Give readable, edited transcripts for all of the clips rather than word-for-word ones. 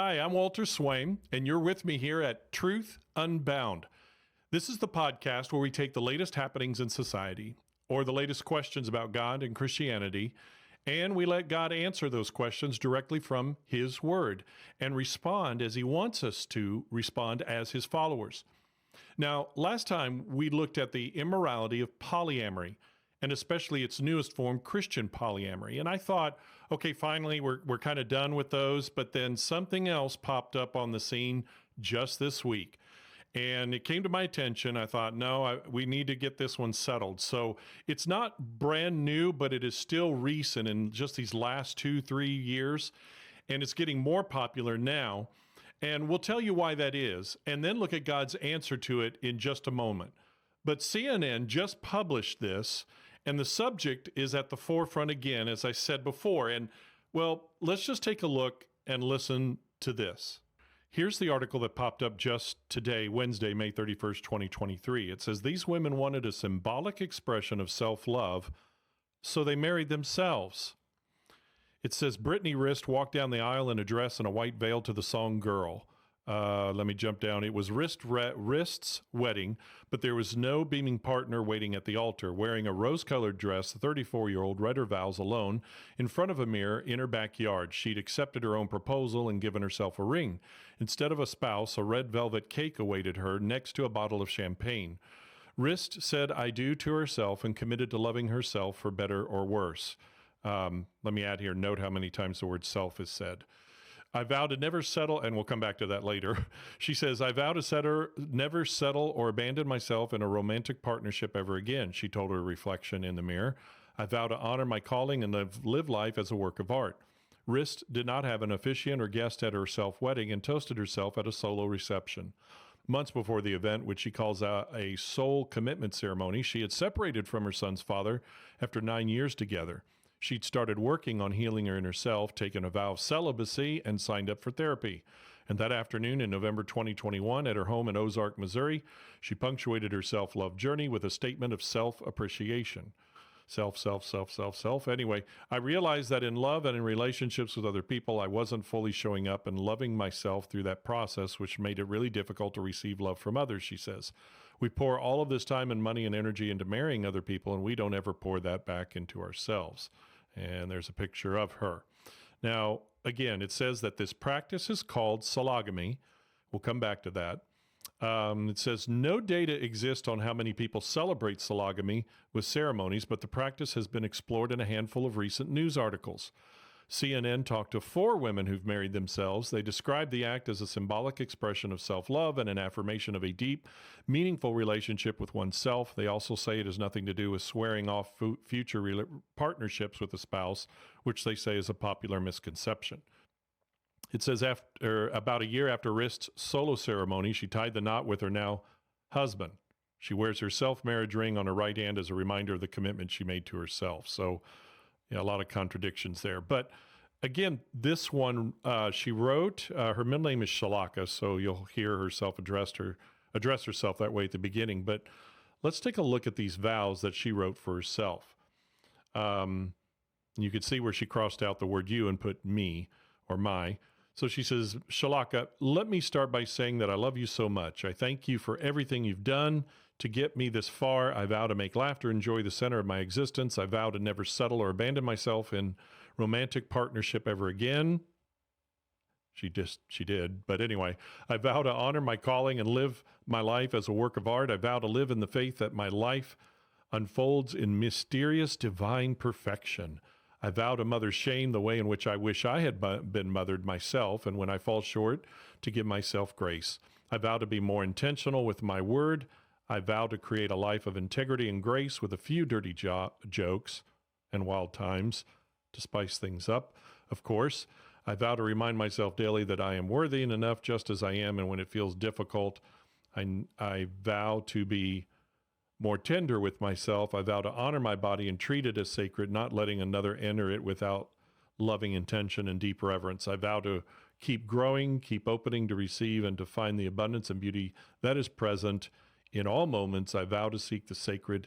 Hi, I'm Walt Swaim, and you're with me here at Truth Unbound. This is the podcast where we take the latest happenings in society or the latest questions about God and Christianity, and we let God answer those questions directly from His Word and respond as He wants us to respond as His followers. Now, last time we looked at the immorality of polyamory, and especially its newest form, Christian polyamory. And I thought, okay, finally, we're kind of done with those. But then something else popped up on the scene just this week. And it came to my attention. I thought, no, we need to get this one settled. So it's not brand new, but it is still recent in just these last 2-3 years. And it's getting more popular now. And we'll tell you why that is, and then look at God's answer to it in just a moment. But CNN just published this, and the subject is at the forefront again, as I said before. And, well, let's just take a look and listen to this. Here's the article that popped up just today, Wednesday, May 31st, 2023. It says, these women wanted a symbolic expression of self-love, so they married themselves. It says, Brittany Rist walked down the aisle in a dress and a white veil to the song Girl. Let me jump down. It was Rist's wedding, but there was no beaming partner waiting at the altar. Wearing a rose-colored dress, the 34-year-old read her vows alone in front of a mirror in her backyard. She'd accepted her own proposal and given herself a ring. Instead of a spouse, a red velvet cake awaited her next to a bottle of champagne. Rist said I do to herself and committed to loving herself for better or worse. Let me add here, note how many times the word self is said. I vow to never settle, and we'll come back to that later. She says, I vow to never settle or abandon myself in a romantic partnership ever again, she told her reflection in the mirror. I vow to honor my calling and live life as a work of art. Rist did not have an officiant or guest at her self-wedding and toasted herself at a solo reception. Months before the event, which she calls a soul commitment ceremony, she had separated from her son's father after 9 years together. She'd started working on healing her inner self, taken a vow of celibacy, and signed up for therapy. And that afternoon in November 2021, at her home in Ozark, Missouri, she punctuated her self-love journey with a statement of self-appreciation. Self. Anyway, I realized that in love and in relationships with other people, I wasn't fully showing up and loving myself through that process, which made it really difficult to receive love from others, she says. We pour all of this time and money and energy into marrying other people, and we don't ever pour that back into ourselves. And there's a picture of her. Now, again, it says that this practice is called sologamy. We'll come back to that. It says no data exists on how many people celebrate sologamy with ceremonies, but the practice has been explored in a handful of recent news articles. CNN talked to 4 women who've married themselves. They described the act as a symbolic expression of self-love and an affirmation of a deep, meaningful relationship with oneself. They also say it has nothing to do with swearing off future partnerships with a spouse, which they say is a popular misconception. It says about a year after Rist's solo ceremony, she tied the knot with her now husband. She wears her self-marriage ring on her right hand as a reminder of the commitment she made to herself. So, yeah, a lot of contradictions there. But again, this one, she wrote, her middle name is Shalaka, so you'll hear herself address herself that way at the beginning. But let's take a look at these vows that she wrote for herself. You could see where she crossed out the word you and put me or my. So she says, Shalaka, let me start by saying that I love you so much. I thank you for everything you've done to get me this far. I vow to make laughter enjoy the center of my existence. I vow to never settle or abandon myself in romantic partnership ever again. She did. But anyway, I vow to honor my calling and live my life as a work of art. I vow to live in the faith that my life unfolds in mysterious divine perfection. I vow to mother shame the way in which I wish I had been mothered myself, and when I fall short, to give myself grace. I vow to be more intentional with my word. I vow to create a life of integrity and grace with a few dirty jokes and wild times to spice things up, of course. I vow to remind myself daily that I am worthy and enough just as I am, and when it feels difficult, I vow to be more tender with myself. I vow to honor my body and treat it as sacred, not letting another enter it without loving intention and deep reverence. I vow to keep growing, keep opening to receive, and to find the abundance and beauty that is present in all moments. I vow to seek the sacred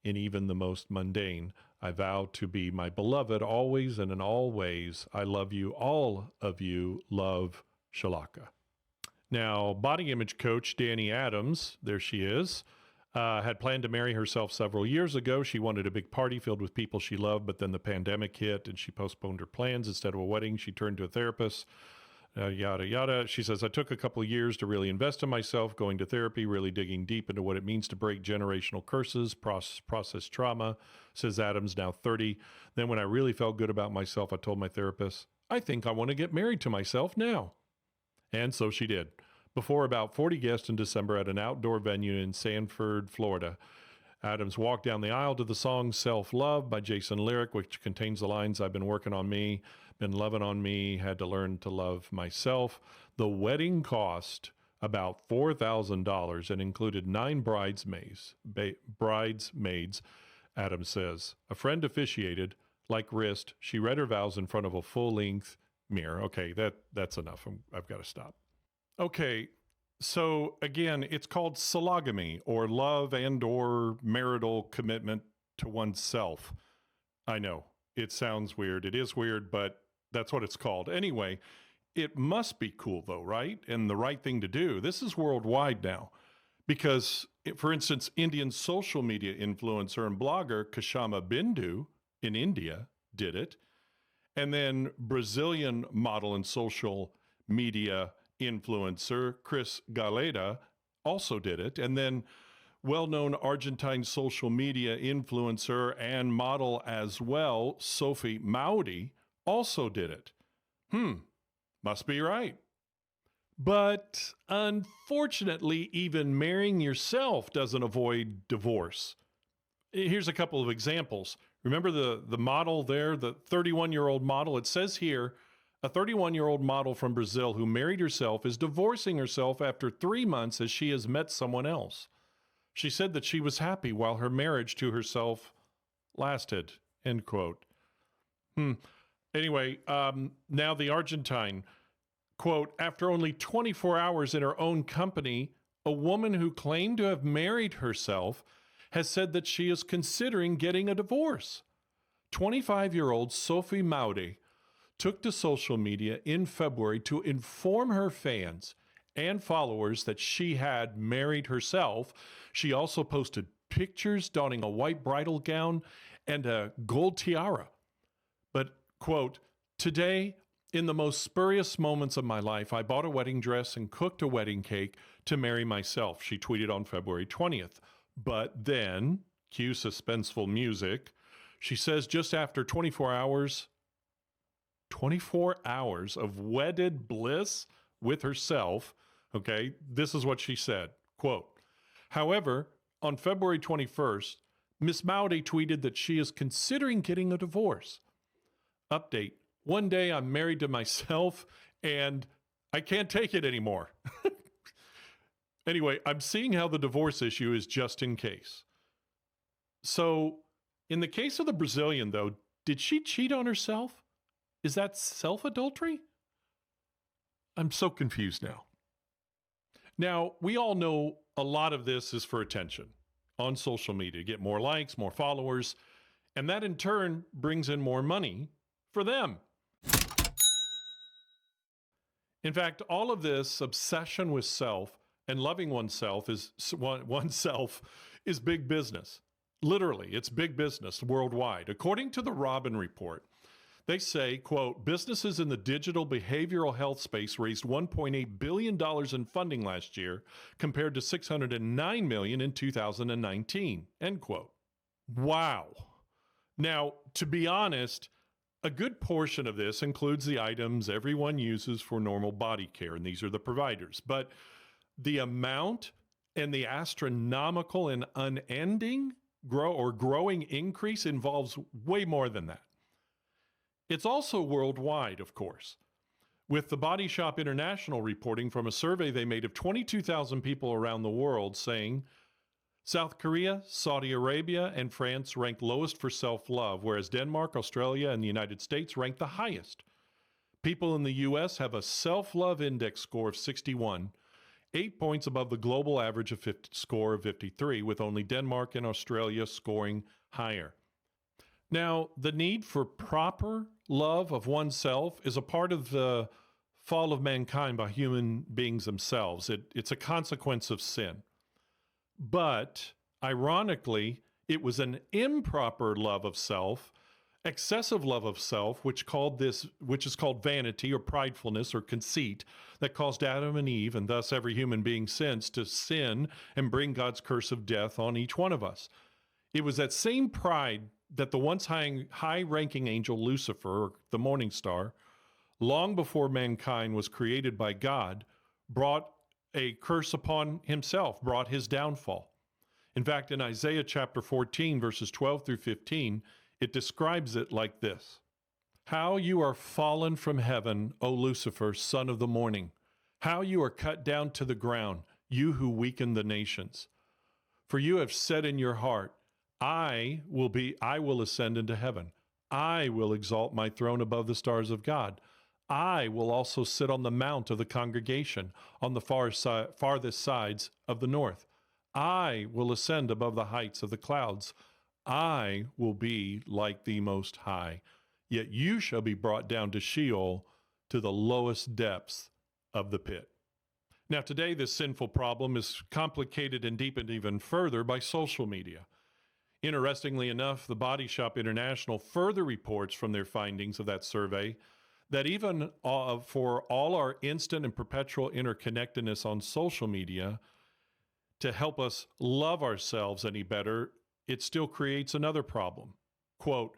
in even the most mundane. I vow to be my beloved always and in all ways. I love you, all of you. Love, Shalaka. Now, body image coach Danny Adams, there she is, had planned to marry herself several years ago. She wanted a big party filled with people she loved, but then the pandemic hit and she postponed her plans. Instead of a wedding, she turned to a therapist, yada, yada. She says, I took a couple of years to really invest in myself, going to therapy, really digging deep into what it means to break generational curses, process trauma, says Adams, now 30. Then when I really felt good about myself, I told my therapist, I think I want to get married to myself now. And so she did. Before about 40 guests in December at an outdoor venue in Sanford, Florida, Adams walked down the aisle to the song Self-Love by Jason Lyric, which contains the lines, I've been working on me, been loving on me, had to learn to love myself. The wedding cost about $4,000 and included 9 bridesmaids, Adams says. A friend officiated, like wrist. She read her vows in front of a full-length mirror. Okay, that's enough. I've got to stop. Okay, so again, it's called sologamy, or love and or marital commitment to oneself. I know, it sounds weird. It is weird, but that's what it's called. Anyway, it must be cool though, right? And the right thing to do. This is worldwide now. Because, for instance, Indian social media influencer and blogger Kashama Bindu in India did it. And then Brazilian model and social media influencer Chris Galeda also did it. And then well-known Argentine social media influencer and model as well, Sophie Maudi, also did it. Must be right. But unfortunately, even marrying yourself doesn't avoid divorce. Here's a couple of examples. Remember the model there, the 31-year-old model? It says here, a 31-year-old model from Brazil who married herself is divorcing herself after 3 months as she has met someone else. She said that she was happy while her marriage to herself lasted, end quote. Anyway, now the Argentine, quote, after only 24 hours in her own company, a woman who claimed to have married herself has said that she is considering getting a divorce. 25-year-old Sophie Maudi took to social media in February to inform her fans and followers that she had married herself. She also posted pictures donning a white bridal gown and a gold tiara. But, quote, today, in the most spurious moments of my life, I bought a wedding dress and cooked a wedding cake to marry myself, she tweeted on February 20th. But then, cue suspenseful music, she says just after 24 hours of wedded bliss with herself, okay, this is what she said, quote, however, on February 21st, Miss Maudi tweeted that she is considering getting a divorce. Update, one day I'm married to myself and I can't take it anymore. Anyway, I'm seeing how the divorce issue is just in case. So, in the case of the Brazilian, though, did she cheat on herself? Is that self-adultery? I'm so confused now. Now, we all know a lot of this is for attention on social media, get more likes, more followers, and that in turn brings in more money for them. In fact, all of this obsession with self and loving oneself is big business. Literally, it's big business worldwide. According to the Robin Report, they say, quote, businesses in the digital behavioral health space raised $1.8 billion in funding last year compared to $609 million in 2019, end quote. Wow. Now, to be honest, a good portion of this includes the items everyone uses for normal body care, and these are the providers. But the amount and the astronomical and unending growing increase involves way more than that. It's also worldwide, of course, with the Body Shop International reporting from a survey they made of 22,000 people around the world saying South Korea, Saudi Arabia, and France rank lowest for self-love, whereas Denmark, Australia, and the United States rank the highest. People in the U.S. have a self-love index score of 61, 8 points above the global average score of 53, with only Denmark and Australia scoring higher. Now, the need for proper love of oneself is a part of the fall of mankind by human beings themselves. It's a consequence of sin. But ironically, it was an improper love of self, excessive love of self, which is called vanity or pridefulness or conceit, that caused Adam and Eve, and thus every human being since, to sin and bring God's curse of death on each one of us. It was that same pride that the once high-ranking angel Lucifer, or the morning star, long before mankind was created by God, brought a curse upon himself, brought his downfall. In fact, in Isaiah chapter 14, verses 12 through 15, it describes it like this: "How you are fallen from heaven, O Lucifer, son of the morning! How you are cut down to the ground, you who weaken the nations! For you have said in your heart, I will ascend into heaven. I will exalt my throne above the stars of God. I will also sit on the mount of the congregation on the farthest sides of the north. I will ascend above the heights of the clouds. I will be like the Most High. Yet you shall be brought down to Sheol, to the lowest depths of the pit." Now, today, this sinful problem is complicated and deepened even further by social media. Interestingly enough, the Body Shop International further reports from their findings of that survey that even for all our instant and perpetual interconnectedness on social media, to help us love ourselves any better, it still creates another problem. Quote,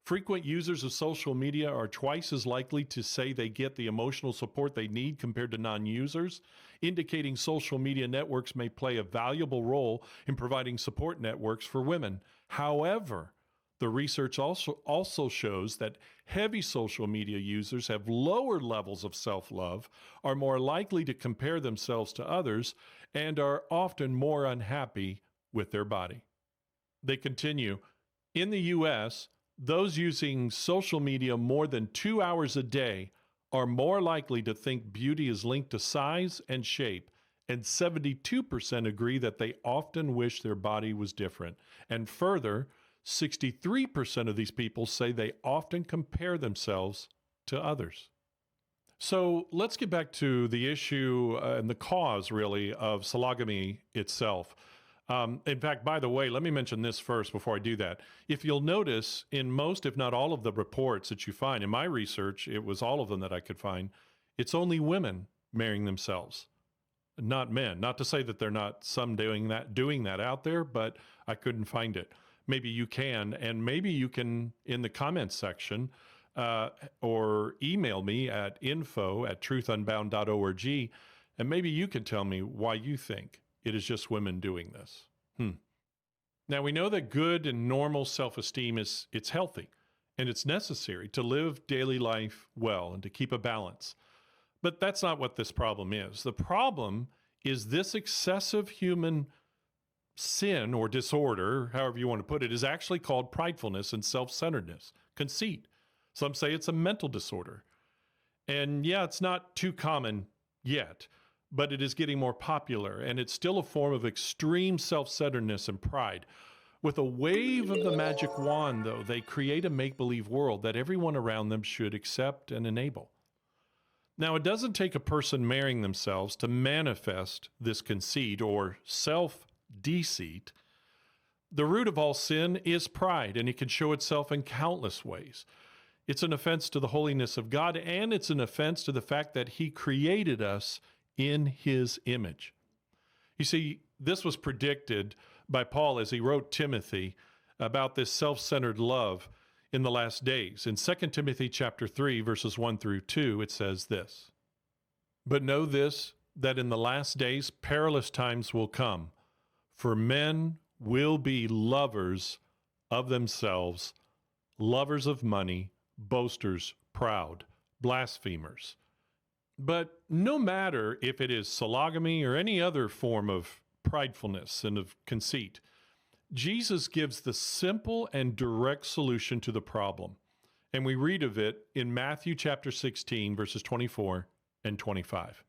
"Frequent users of social media are twice as likely to say they get the emotional support they need compared to non-users, indicating social media networks may play a valuable role in providing support networks for women. However, the research also shows that heavy social media users have lower levels of self-love, are more likely to compare themselves to others, and are often more unhappy with their body." They continue, "In the U.S., those using social media more than 2 hours a day are more likely to think beauty is linked to size and shape, and 72% agree that they often wish their body was different. And further, 63% of these people say they often compare themselves to others." So let's get back to the issue and the cause, really, of sologamy itself. In fact, by the way, let me mention this first before I do that. If you'll notice, in most, if not all of the reports that you find, in my research, it was all of them that I could find, it's only women marrying themselves, not men. Not to say that they're not some doing that out there, but I couldn't find it. Maybe you can, and maybe you can in the comments section, or email me at info@truthunbound.org, and maybe you can tell me why you think it is just women doing this. Now, we know that good and normal self-esteem it's healthy, and it's necessary to live daily life well and to keep a balance. But that's not what this problem is. The problem is this excessive human sin or disorder, however you want to put it, is actually called pridefulness and self-centeredness, conceit. Some say it's a mental disorder. And yeah, it's not too common yet, but it is getting more popular, and it's still a form of extreme self-centeredness and pride. With a wave of the magic wand, though, they create a make-believe world that everyone around them should accept and enable. Now, it doesn't take a person marrying themselves to manifest this conceit or self-deceit. The root of all sin is pride, and it can show itself in countless ways. It's an offense to the holiness of God, and it's an offense to the fact that He created us in His image. You see, this was predicted by Paul as he wrote Timothy about this self-centered love in the last days. In 2 Timothy chapter 3, verses 1 through 2, it says this: "But know this, that in the last days perilous times will come, for men will be lovers of themselves, lovers of money, boasters, proud, blasphemers." But no matter if it is sologamy or any other form of pridefulness and of conceit, Jesus gives the simple and direct solution to the problem. And we read of it in Matthew chapter 16, verses 24 and 25.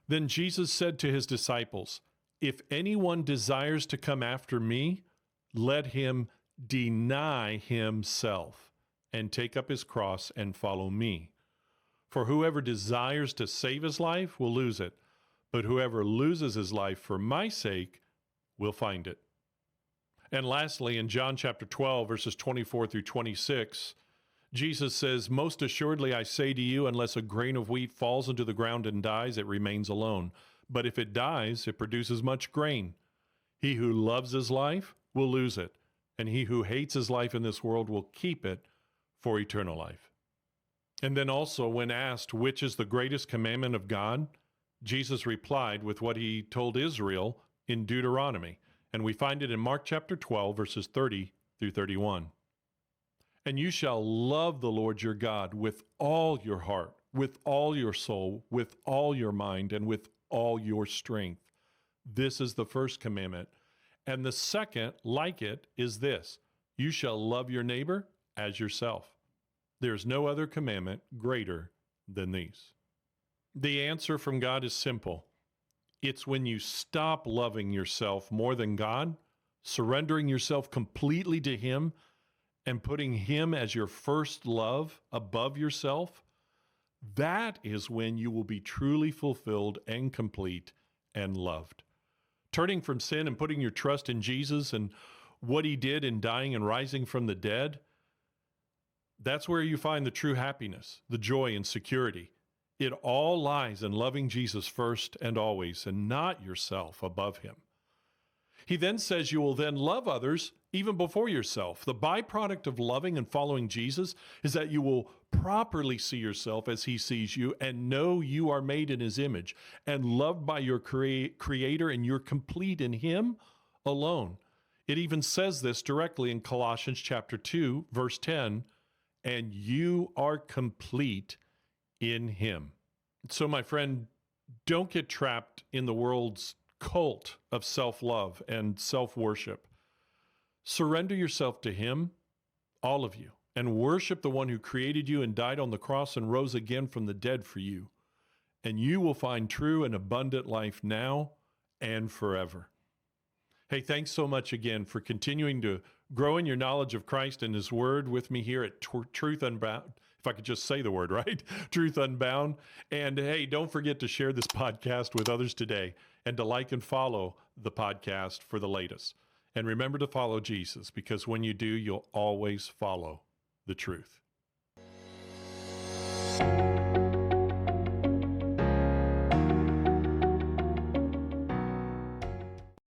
"Then Jesus said to his disciples, 'If anyone desires to come after me, let him deny himself and take up his cross and follow me. For whoever desires to save his life will lose it, but whoever loses his life for my sake will find it. And lastly, in John chapter 12, verses 24 through 26, Jesus says, "Most assuredly I say to you, unless a grain of wheat falls into the ground and dies, it remains alone. But if it dies, it produces much grain. He who loves his life will lose it, and he who hates his life in this world will keep it for eternal life." And then also, when asked which is the greatest commandment of God, Jesus replied with what he told Israel in Deuteronomy. And we find it in Mark chapter 12, verses 30 through 31. "And you shall love the Lord your God with all your heart, with all your soul, with all your mind, and with all your strength. This is the first commandment. And the second, like it, is this: you shall love your neighbor as yourself. There is no other commandment greater than these." The answer from God is simple. It's when you stop loving yourself more than God, surrendering yourself completely to Him, and putting Him as your first love above yourself, that is when you will be truly fulfilled and complete and loved. Turning from sin and putting your trust in Jesus and what He did in dying and rising from the dead, that's where you find the true happiness, the joy and security. It all lies in loving Jesus first and always, and not yourself above Him. He then says you will then love others even before yourself. The byproduct of loving and following Jesus is that you will properly see yourself as He sees you and know you are made in His image and loved by your Creator, and you're complete in Him alone. It even says this directly in Colossians chapter 2, verse 10, "And you are complete in Him." So, my friend, don't get trapped in the world's cult of self-love and self-worship. Surrender yourself to Him, all of you, and worship the one who created you and died on the cross and rose again from the dead for you. And you will find true and abundant life now and forever. Hey, thanks so much again for continuing to grow in your knowledge of Christ and His Word with me here at Truth Unbound. If I could just say the word, right? Truth Unbound. And hey, don't forget to share this podcast with others today and to like and follow the podcast for the latest. And remember to follow Jesus, because when you do, you'll always follow the truth.